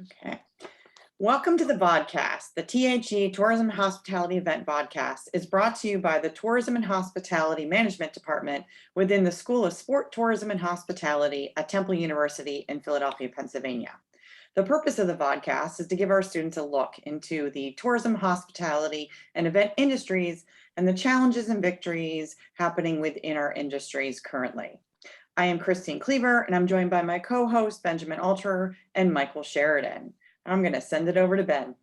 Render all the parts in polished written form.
Okay. Welcome to the Vodcast. The T.H.E. Tourism and Hospitality Event Vodcast is brought to you by the Tourism and Hospitality Management Department within the School of Sport, Tourism and Hospitality at Temple University in Philadelphia, Pennsylvania. The purpose of the Vodcast is to give our students a look into the tourism, hospitality, and event industries and the challenges and victories happening within our industries currently. I am Christine Cleaver, and I'm joined by my co-hosts, Benjamin Altschuler and Michael Sheridan. I'm going to send it over to Ben.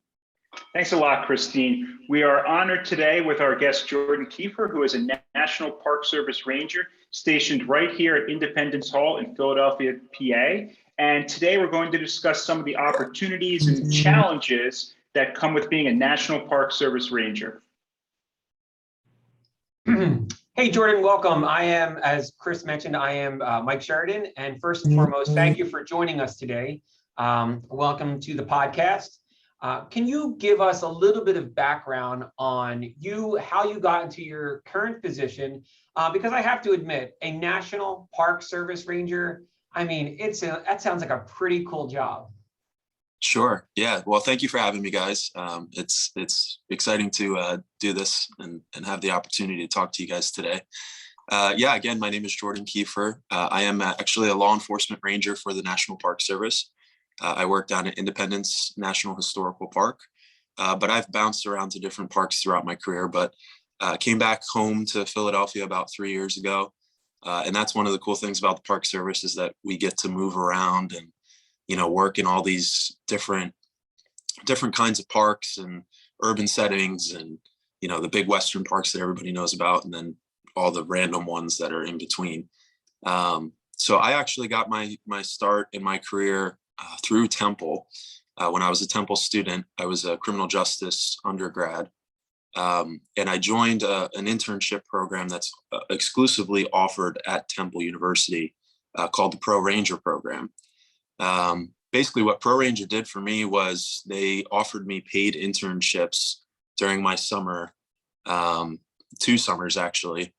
Thanks a lot, Christine. We are honored today with our guest, Jordan Keiffer, who is a National Park Service Ranger stationed right here at Independence Hall in Philadelphia, PA. And today we're going to discuss some of the opportunities and challenges that come with being a National Park Service Ranger. Hey, Jordan, welcome. I am, as Chris mentioned, I am Mike Sheridan. And first and foremost, thank you for joining us today. Welcome to the podcast. Can you give us a little bit of background on you, how you got into your current position? Because I have to admit, a National Park Service Ranger, I mean, that sounds like a pretty cool job. Sure. Yeah. Well, thank you for having me, guys. It's exciting to do this and have the opportunity to talk to you guys today. Yeah, again, my name is Jordan Keiffer. I am actually a law enforcement ranger for the National Park Service. I work down at Independence National Historical Park, but I've bounced around to different parks throughout my career, but came back home to Philadelphia about 3 years ago. And that's one of the cool things about the Park Service is that we get to move around and work in all these different kinds of parks and urban settings and, the big Western parks that everybody knows about, and then all the random ones that are in between. So I actually got my start in my career through Temple. When I was a Temple student, I was a criminal justice undergrad. And I joined an internship program that's exclusively offered at Temple University called the Pro Ranger program. Basically what Pro Ranger did for me was they offered me paid internships during my summer, 2 summers actually.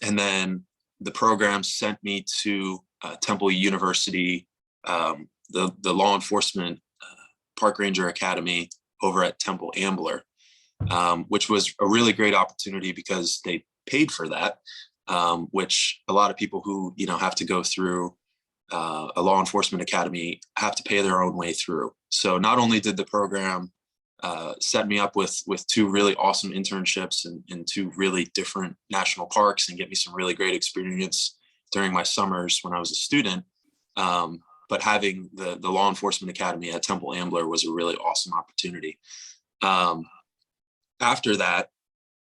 And then the program sent me to Temple University, the law enforcement park ranger academy over at Temple Ambler, which was a really great opportunity because they paid for that, which a lot of people who, have to go through a law enforcement academy have to pay their own way through. So not only did the program set me up with 2 really awesome internships in 2 really different national parks and get me some really great experience during my summers when I was a student, but having the law enforcement academy at Temple Ambler was a really awesome opportunity. After that,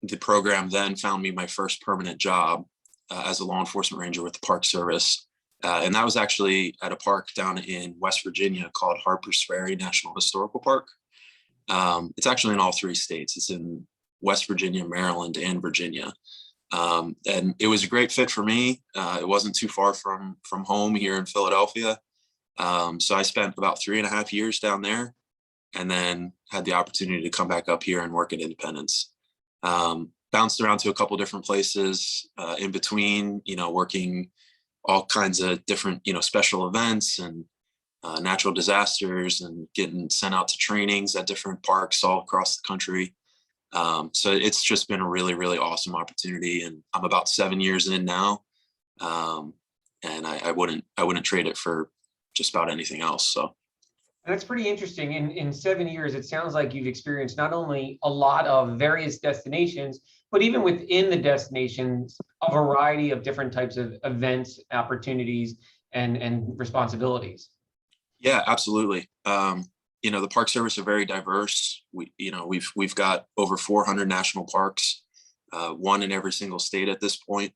the program then found me my first permanent job as a law enforcement ranger with the Park Service. And that was actually at a park down in West Virginia called Harpers Ferry National Historical Park. It's actually in all 3 states. It's in West Virginia, Maryland, and Virginia. And it was a great fit for me. It wasn't too far from home here in Philadelphia. So I spent about 3.5 years down there and then had the opportunity to come back up here and work at Independence. Bounced around to a couple different places in between, working all kinds of different, special events and natural disasters and getting sent out to trainings at different parks all across the country. So it's just been a really, really awesome opportunity. And I'm about 7 years in now. And I wouldn't trade it for just about anything else. So that's pretty interesting. In 7 years, it sounds like you've experienced not only a lot of various destinations, but even within the destinations, a variety of different types of events, opportunities, and responsibilities. Yeah, absolutely. The Park Service are very diverse. We've got over 400 national parks, 1 in every single state at this point.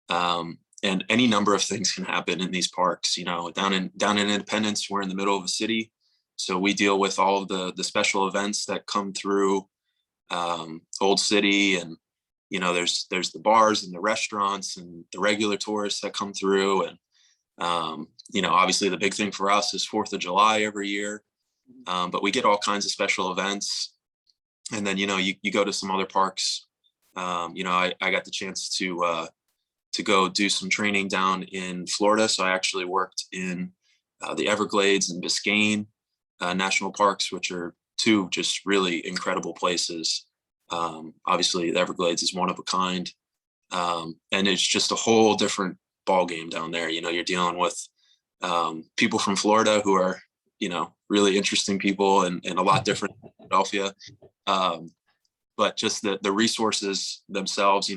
And any number of things can happen in these parks. Down in Independence, we're in the middle of a city. So we deal with all of the special events that come through Old City, and there's the bars and the restaurants and the regular tourists that come through. And obviously the big thing for us is 4th of July every year, but we get all kinds of special events. And then you go to some other parks. I got the chance to go do some training down in Florida. So I actually worked in the Everglades and Biscayne. national parks, which are two just really incredible places. Obviously, the Everglades is one of a kind, and it's just a whole different ball game down there. You're dealing with people from Florida who are, really interesting people and a lot different than Philadelphia. But just the resources themselves,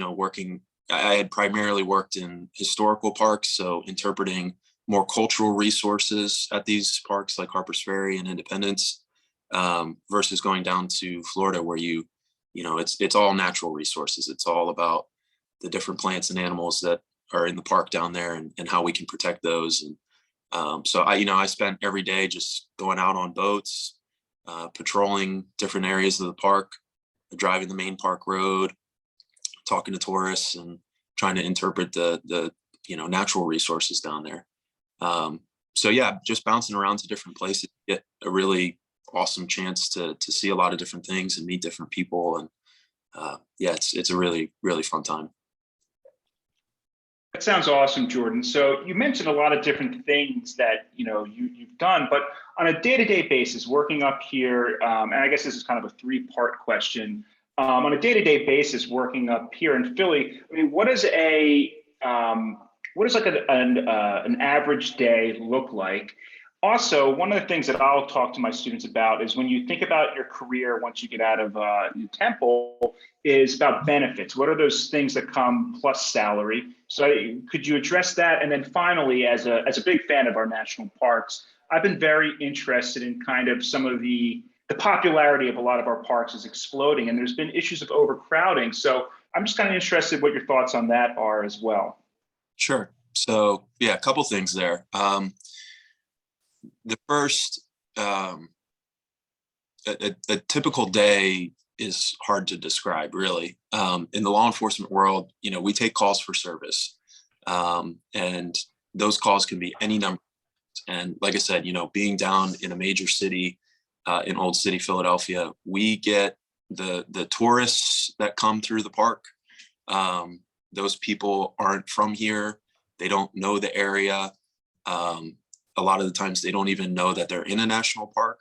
I had primarily worked in historical parks, so interpreting more cultural resources at these parks like Harper's Ferry and Independence, versus going down to Florida where it's all natural resources. It's all about the different plants and animals that are in the park down there and how we can protect those. And so I spent every day just going out on boats, patrolling different areas of the park, driving the main park road, talking to tourists and trying to interpret the natural resources down there. So yeah, just bouncing around to different places, get a really awesome chance to see a lot of different things and meet different people. And yeah, it's a really, really fun time. That sounds awesome, Jordan. So you mentioned a lot of different things that you've done, but on a day-to-day basis, working up here, and I guess this is kind of a three-part question. On a day-to-day basis, working up here in Philly, I mean, what does like an average day look like? Also, one of the things that I'll talk to my students about is when you think about your career once you get out of Temple, is about benefits. What are those things that come plus salary? So could you address that? And then finally, as a big fan of our national parks, I've been very interested in kind of some of the popularity of a lot of our parks is exploding, and there's been issues of overcrowding. So I'm just kind of interested what your thoughts on that are as well. Sure. So yeah, a couple things there. The first, a typical day is hard to describe, really. In the law enforcement world, we take calls for service, and those calls can be any number. And like I said, being down in a major city, in Old City, Philadelphia, we get the tourists that come through the park. Those people aren't from here. They don't know the area. A lot of the times they don't even know that they're in a national park.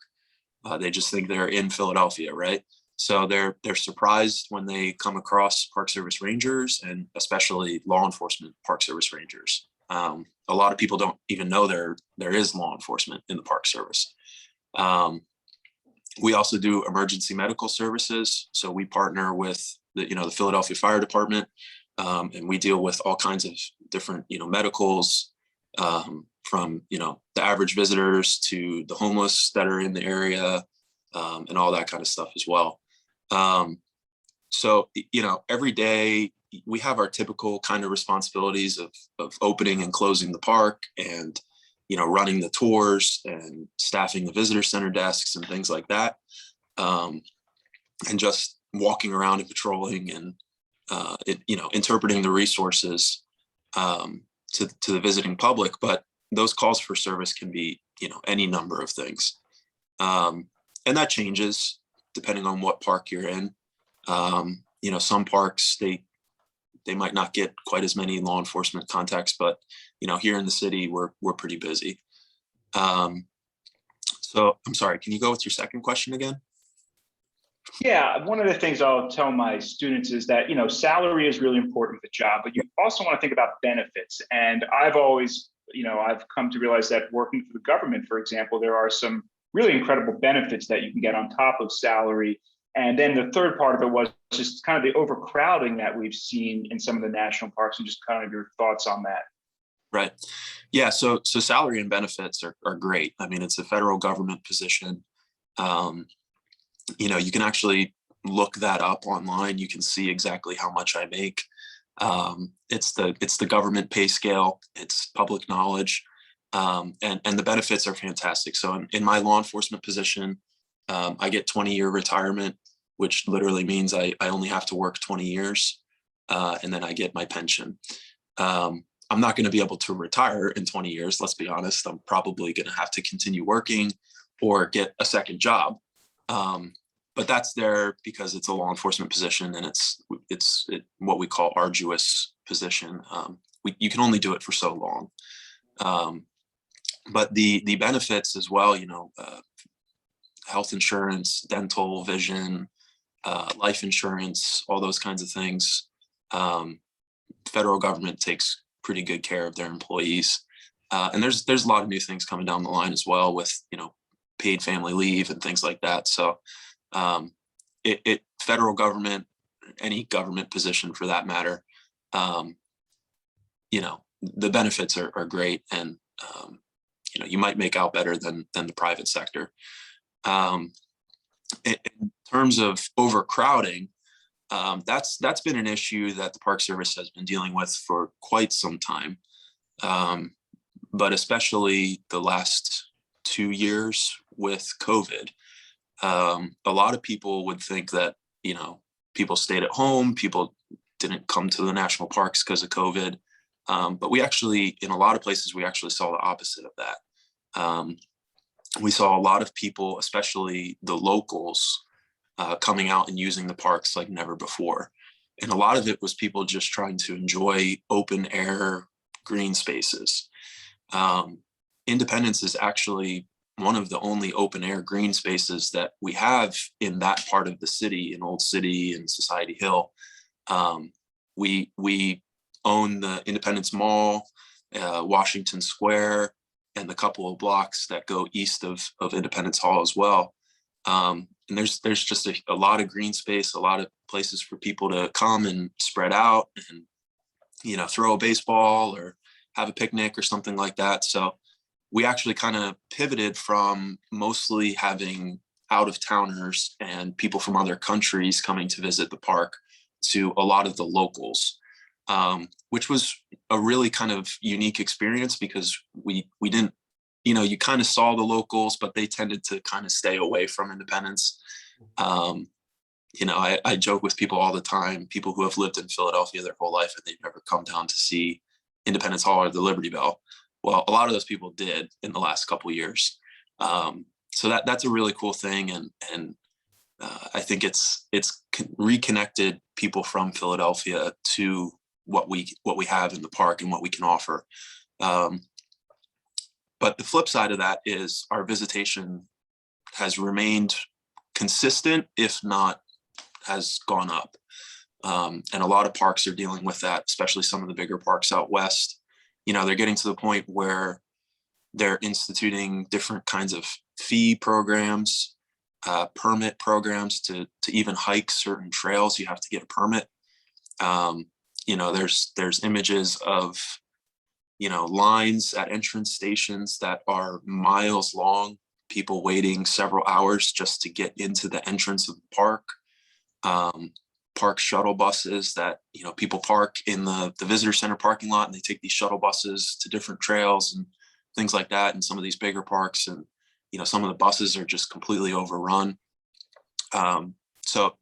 They just think they're in Philadelphia, right? So they're surprised when they come across Park Service Rangers, and especially law enforcement Park Service Rangers. A lot of people don't even know there is law enforcement in the Park Service. We also do emergency medical services. So we partner with the Philadelphia Fire Department, and we deal with all kinds of different, medicals, from, the average visitors to the homeless that are in the area, and all that kind of stuff as well. So, every day we have our typical kind of responsibilities of opening and closing the park and, running the tours and staffing the visitor center desks and things like that. And just walking around and patrolling and, interpreting the resources, to the visiting public. But those calls for service can be, any number of things. And that changes depending on what park you're in. Some parks, they might not get quite as many law enforcement contacts, but, here in the city, we're pretty busy. So I'm sorry, can you go with your second question again? Yeah, one of the things I'll tell my students is that, salary is really important for the job, but you also want to think about benefits. And I've always, I've come to realize that working for the government, for example, there are some really incredible benefits that you can get on top of salary. And then the third part of it was just kind of the overcrowding that we've seen in some of the national parks, and just kind of your thoughts on that. Right. Yeah. So salary and benefits are great. I mean, it's a federal government position. You can actually look that up online. You can see exactly how much I make. It's the government pay scale. It's public knowledge. And the benefits are fantastic. So in my law enforcement position, I get 20-year retirement, which literally means I only have to work 20 years. And then I get my pension. I'm not going to be able to retire in 20 years. Let's be honest. I'm probably going to have to continue working or get a second job. But that's there because it's a law enforcement position, and it's what we call arduous position. You can only do it for so long. But the benefits as well, health insurance, dental, vision, life insurance, all those kinds of things. Federal government takes pretty good care of their employees. And there's a lot of new things coming down the line as well with, paid family leave and things like that. So federal government, any government position for that matter, the benefits are great, and you might make out better than the private sector. In terms of overcrowding, that's been an issue that the Park Service has been dealing with for quite some time, but especially the last 2 years with COVID. A lot of people would think that people stayed at home, people didn't come to the national parks because of COVID. But we actually, in a lot of places, we actually saw the opposite of that. We saw a lot of people, especially the locals, coming out and using the parks like never before. And a lot of it was people just trying to enjoy open air green spaces. Independence is actually one of the only open air green spaces that we have in that part of the city, in Old City and Society Hill. We own the Independence Mall, Washington Square, and the couple of blocks that go east of Independence Hall as well. And there's just a lot of green space, a lot of places for people to come and spread out and, throw a baseball or have a picnic or something like that. So we actually kind of pivoted from mostly having out-of-towners and people from other countries coming to visit the park to a lot of the locals, which was a really kind of unique experience because we didn't, you kind of saw the locals, but they tended to kind of stay away from Independence. I joke with people all the time, people who have lived in Philadelphia their whole life and they've never come down to see Independence Hall or the Liberty Bell. Well, a lot of those people did in the last couple of years. So that's a really cool thing. And I think it's reconnected people from Philadelphia to what we have in the park and what we can offer. But the flip side of that is our visitation has remained consistent, if not has gone up. And a lot of parks are dealing with that, especially some of the bigger parks out west. They're getting to the point where they're instituting different kinds of fee programs, permit programs to even hike certain trails. You have to get a permit. There's images of, lines at entrance stations that are miles long, people waiting several hours just to get into the entrance of the park. Park shuttle buses that, people park in the visitor center parking lot and they take these shuttle buses to different trails and things like that in some of these bigger parks. And, some of the buses are just completely overrun. So,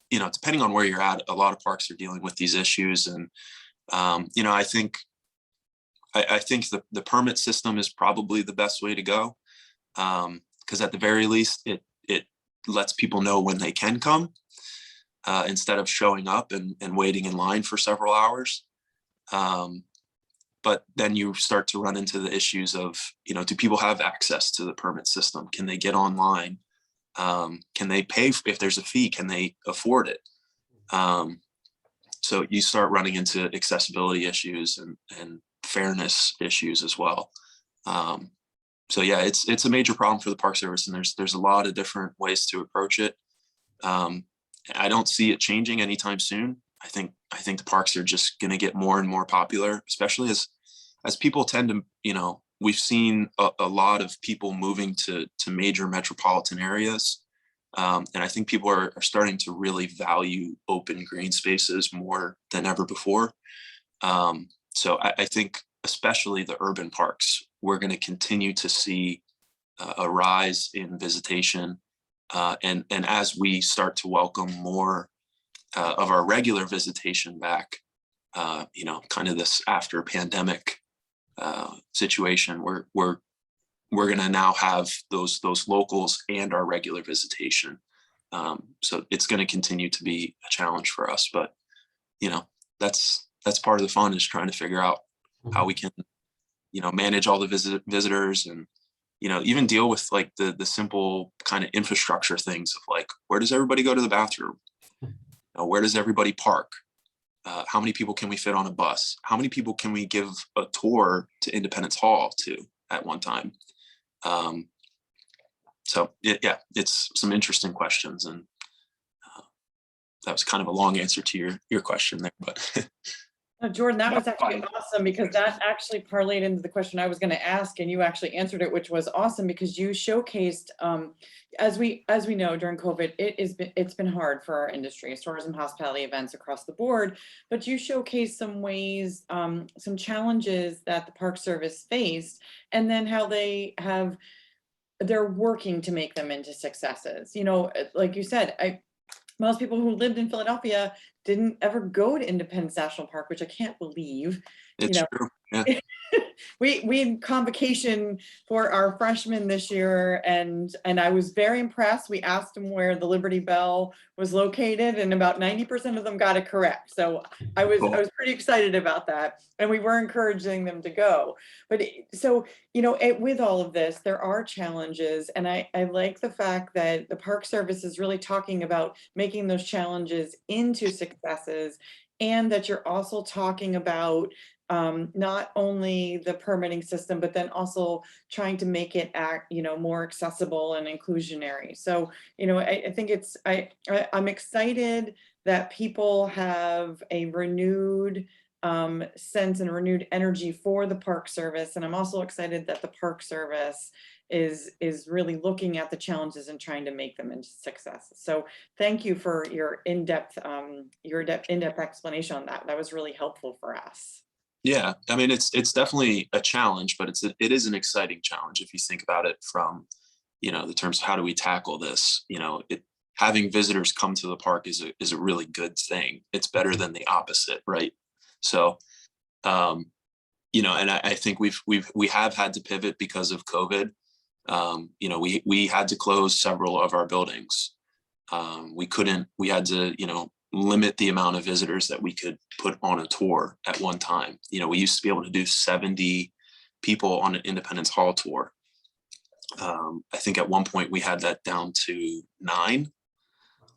depending on where you're at, a lot of parks are dealing with these issues. And, I think the permit system is probably the best way to go. Because at the very least, it lets people know when they can come. Instead of showing up and waiting in line for several hours. But then you start to run into the issues of, do people have access to the permit system? Can they get online? Can they pay if there's a fee? Can they afford it? So you start running into accessibility issues and fairness issues as well. So yeah, it's a major problem for the Park Service, and there's a lot of different ways to approach it. I don't see it changing anytime soon. I think the parks are just going to get more and more popular, especially as people tend to, we've seen a lot of people moving to major metropolitan areas. And I think people are starting to really value open green spaces more than ever before. So I think especially the urban parks, we're going to continue to see a rise in visitation. And as we start to welcome more of our regular visitation back, kind of this after pandemic situation, we're going to now have those locals and our regular visitation. So it's going to continue to be a challenge for us, but that's part of the fun, is trying to figure out how we can manage all the visitors and even deal with like the simple kind of infrastructure things of like, where does everybody go to the bathroom? Where does everybody park? How many people can we fit on a bus? How many people can we give a tour to Independence Hall to at one time? So yeah, it's some interesting questions, and that was kind of a long answer to your question there, but. Jordan, that was actually awesome, because that actually parlayed into the question I was going to ask, and you actually answered it, which was awesome, because you showcased, as we know, during COVID, it's been hard for our industry, tourism, hospitality, events across the board. But you showcased some ways, some challenges that the Park Service faced, and then how they're working to make them into successes. Like you said, most people who lived in Philadelphia didn't ever go to Independence National Park, which I can't believe. It's true. Yeah. We had convocation for our freshmen this year, and I was very impressed. We asked them where the Liberty Bell was located, and about 90% of them got it correct. So I was pretty excited about that, and we were encouraging them to go. But with all of this, there are challenges, and I like the fact that the Park Service is really talking about making those challenges into successes, and that you're also talking about not only the permitting system, but then also trying to make it more accessible and inclusionary. So, I think I'm excited that people have a renewed sense and renewed energy for the Park Service. And I'm also excited that the Park Service is really looking at the challenges and trying to make them into success. So thank you for your in-depth explanation on that. That was really helpful for us. Yeah, I mean, it's definitely a challenge, but it is an exciting challenge if you think about it from, the terms of how do we tackle this. Having visitors come to the park is a really good thing. It's better than the opposite, right? So, and I think we have had to pivot because of COVID. We had to close several of our buildings. We had to, limit the amount of visitors that we could put on a tour at one time. We used to be able to do 70 people on an Independence Hall tour. I think at one point we had that down to 9.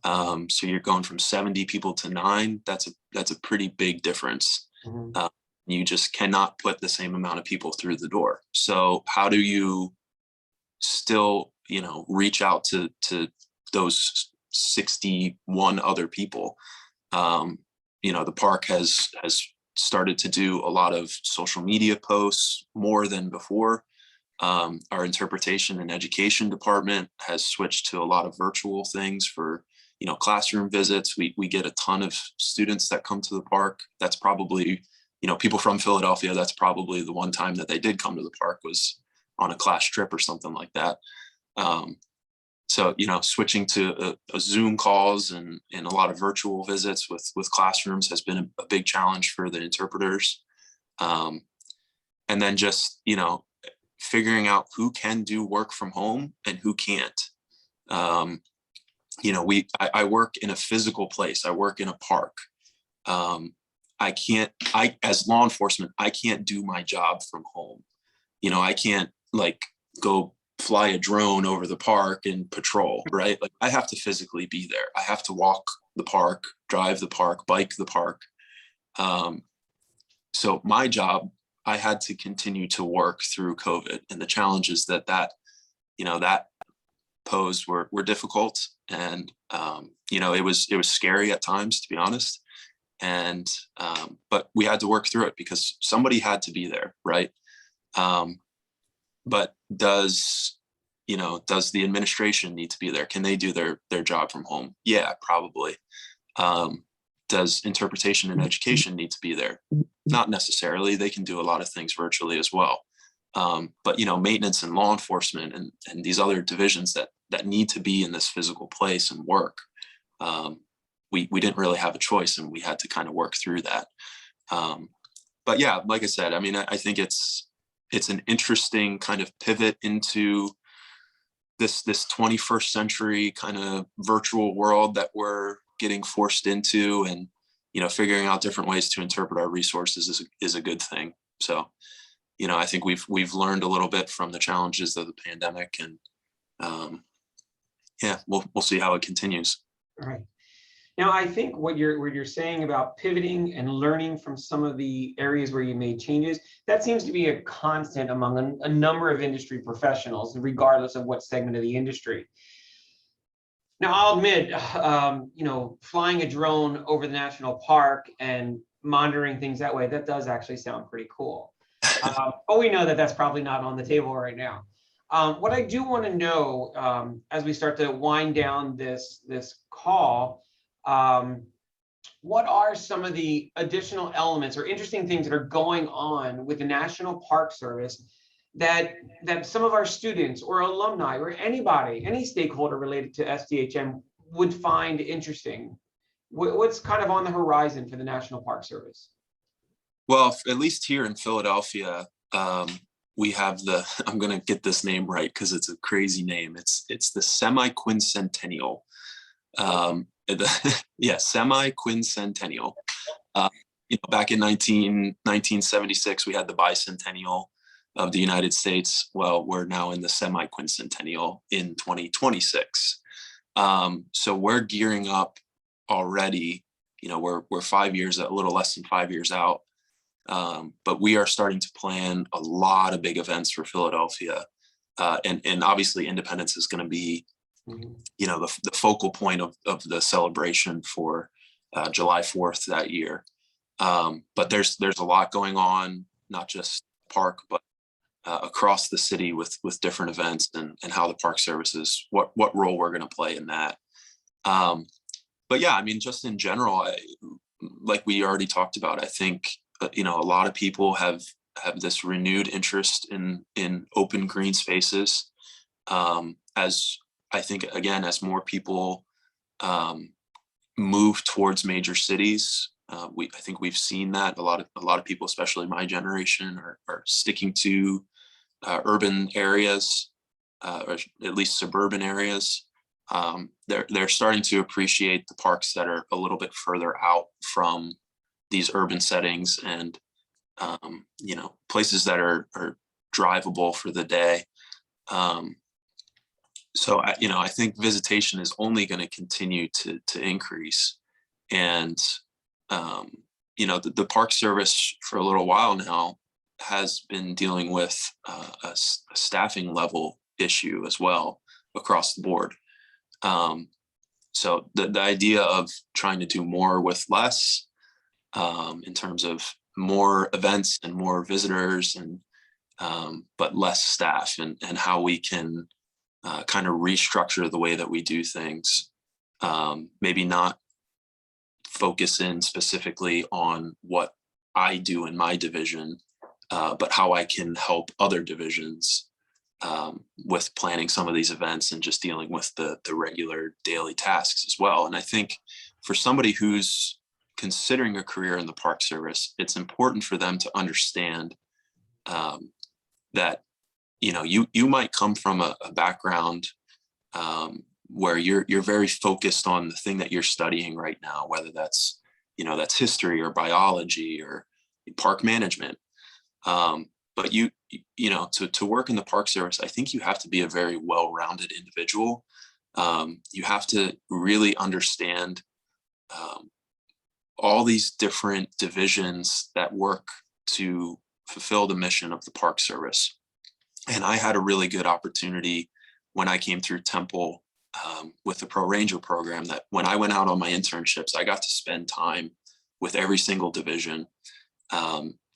So you're going from 70 people to 9. That's a pretty big difference. Mm-hmm. You just cannot put the same amount of people through the door. So how do you still, reach out to those 61 other people? The park has started to do a lot of social media posts more than before. Our interpretation and education department has switched to a lot of virtual things for, classroom visits. We get a ton of students that come to the park. That's probably, people from Philadelphia, that's probably the one time that they did come to the park was on a class trip or something like that. So, switching to a Zoom calls and a lot of virtual visits with classrooms has been a big challenge for the interpreters. And then just, figuring out who can do work from home and who can't. I work in a physical place. I work in a park. As law enforcement, I can't do my job from home. I can't go fly a drone over the park and patrol, right? I have to physically be there. I have to walk the park, drive the park, bike the park. So my job, I had to continue to work through COVID, and the challenges that posed were difficult. And, it was scary at times, to be honest. And, but we had to work through it because somebody had to be there. Right. But does the administration need to be there? Can they do their job from home? Yeah, probably. Does interpretation and education need to be there? Not necessarily. They can do a lot of things virtually as well. But maintenance and law enforcement and these other divisions that need to be in this physical place and work, we didn't really have a choice, and we had to kind of work through that. But yeah, like I said, I mean, I think it's an interesting kind of pivot into this 21st century kind of virtual world that we're getting forced into, and figuring out different ways to interpret our resources is a good thing. So I think we've learned a little bit from the challenges of the pandemic, and we'll see how it continues. All right. Now, I think what you're saying about pivoting and learning from some of the areas where you made changes, that seems to be a constant among a number of industry professionals, regardless of what segment of the industry. Now, I'll admit, flying a drone over the national park and monitoring things that way, that does actually sound pretty cool. But we know that that's probably not on the table right now. What I do want to know, as we start to wind down this call, what are some of the additional elements or interesting things that are going on with the National Park Service that some of our students or alumni or anybody, any stakeholder related to SDHM would find interesting? What's kind of on the horizon for the National Park Service? Well, at least here in Philadelphia, we have I'm going to get this name right because it's a crazy name. It's the semiquincentennial. Semi-quincentennial. Back in 1976, we had the bicentennial of the United States. Well, we're now in the semi-quincentennial in 2026. So we're gearing up already. We're 5 years, a little less than 5 years out. But we are starting to plan a lot of big events for Philadelphia. And obviously Independence is going to be the focal point of the celebration for July 4th that year. But there's a lot going on, not just park, but across the city with different events and how the Park Services, what role we're going to play in that. But yeah, I mean, just in general, like we already talked about, I think, a lot of people have this renewed interest in open green spaces. As I think, again, as more people move towards major cities, I think we've seen that a lot of people, especially my generation, are sticking to urban areas, or at least suburban areas. They're starting to appreciate the parks that are a little bit further out from these urban settings, and places that are drivable for the day. So I think visitation is only going to continue to increase, and the Park Service for a little while now has been dealing with a staffing level issue as well across the board. So the idea of trying to do more with less, in terms of more events and more visitors, and but less staff, and how we can kind of restructure the way that we do things. Maybe not focus in specifically on what I do in my division, but how I can help other divisions with planning some of these events and just dealing with the regular daily tasks as well. And I think for somebody who's considering a career in the Park Service, it's important for them to understand that you might come from a background where you're very focused on the thing that you're studying right now, whether that's history or biology or park management. But to work in the Park Service, I think you have to be a very well-rounded individual. You have to really understand all these different divisions that work to fulfill the mission of the Park Service. And I had a really good opportunity when I came through Temple with the Pro Ranger program, that when I went out on my internships, I got to spend time with every single division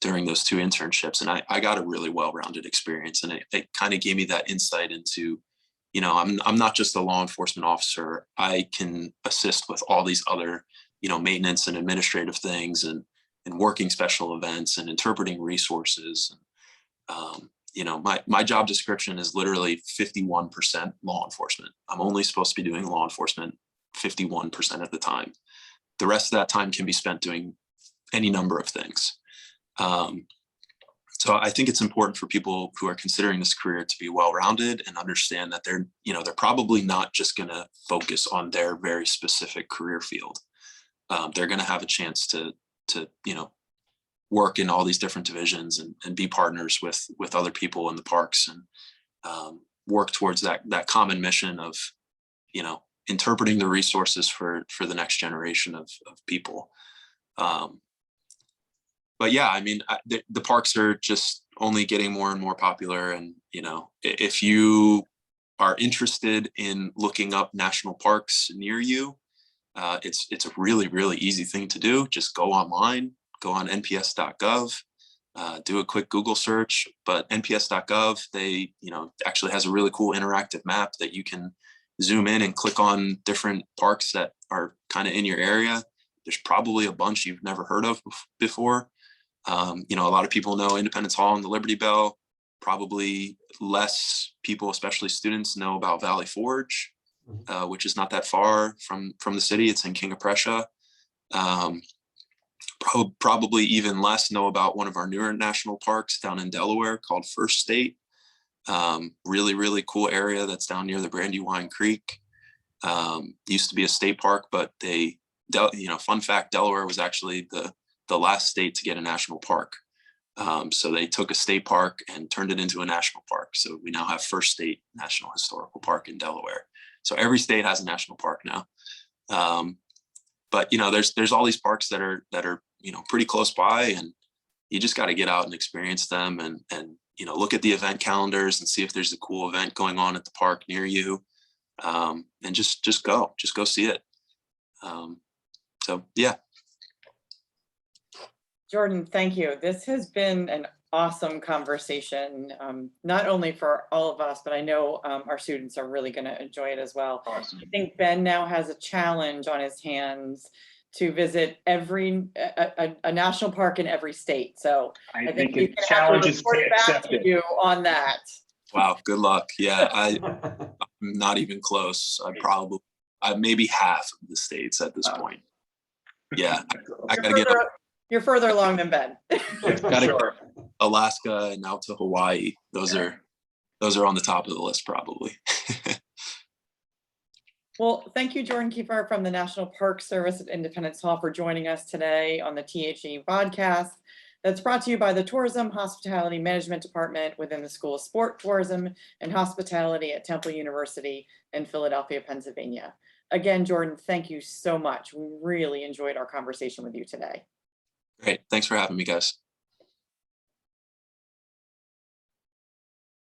during those 2 internships. And I got a really well-rounded experience. And it kind of gave me that insight into, I'm not just a law enforcement officer. I can assist with all these other, maintenance and administrative things, and working special events and interpreting resources. My job description is literally 51% law enforcement. I'm only supposed to be doing law enforcement 51% of the time. The rest of that time can be spent doing any number of things. So I think it's important for people who are considering this career to be well-rounded and understand that they're probably not just going to focus on their very specific career field. They're going to have a chance to work in all these different divisions and be partners with other people in the parks and work towards that common mission of, interpreting the resources for the next generation of people. But yeah, I mean, the parks are just only getting more and more popular. And, if you are interested in looking up national parks near you, it's a really, really easy thing to do. Just go online, go on nps.gov, do a quick Google search. But nps.gov, they, actually has a really cool interactive map that you can zoom in and click on different parks that are kind of in your area. There's probably a bunch you've never heard of before. A lot of people know Independence Hall and the Liberty Bell. Probably less people, especially students, know about Valley Forge, which is not that far from the city. It's in King of Prussia. Probably even less know about one of our newer national parks down in Delaware called First State. Really, really cool area that's down near the Brandywine Creek. Used to be a state park, but fun fact, Delaware was actually the last state to get a national park. So they took a state park and turned it into a national park. So we now have First State National Historical Park in Delaware. So every state has a national park now. But there's all these parks that are pretty close by, and you just got to get out and experience them and look at the event calendars and see if there's a cool event going on at the park near you. And just go see it. So yeah. Jordan, thank you. This has been an awesome conversation, not only for all of us, but I know our students are really going to enjoy it as well. Awesome. I think Ben now has a challenge on his hands to visit a national park in every state. So I think the challenge is accepted. You on that. Wow, good luck. Yeah, I'm not even close. I maybe half of the states at this point. Yeah, I gotta get up. You're further along than Ben. Gotta go Alaska and out to Hawaii. Those are on the top of the list probably. Well, thank you, Jordan Keiffer from the National Park Service at Independence Hall for joining us today on the T.H.E. Vodcast. That's brought to you by the Tourism Hospitality Management Department within the School of Sport, Tourism, and Hospitality at Temple University in Philadelphia, Pennsylvania. Again, Jordan, thank you so much. We really enjoyed our conversation with you today. Great. Thanks for having me, guys.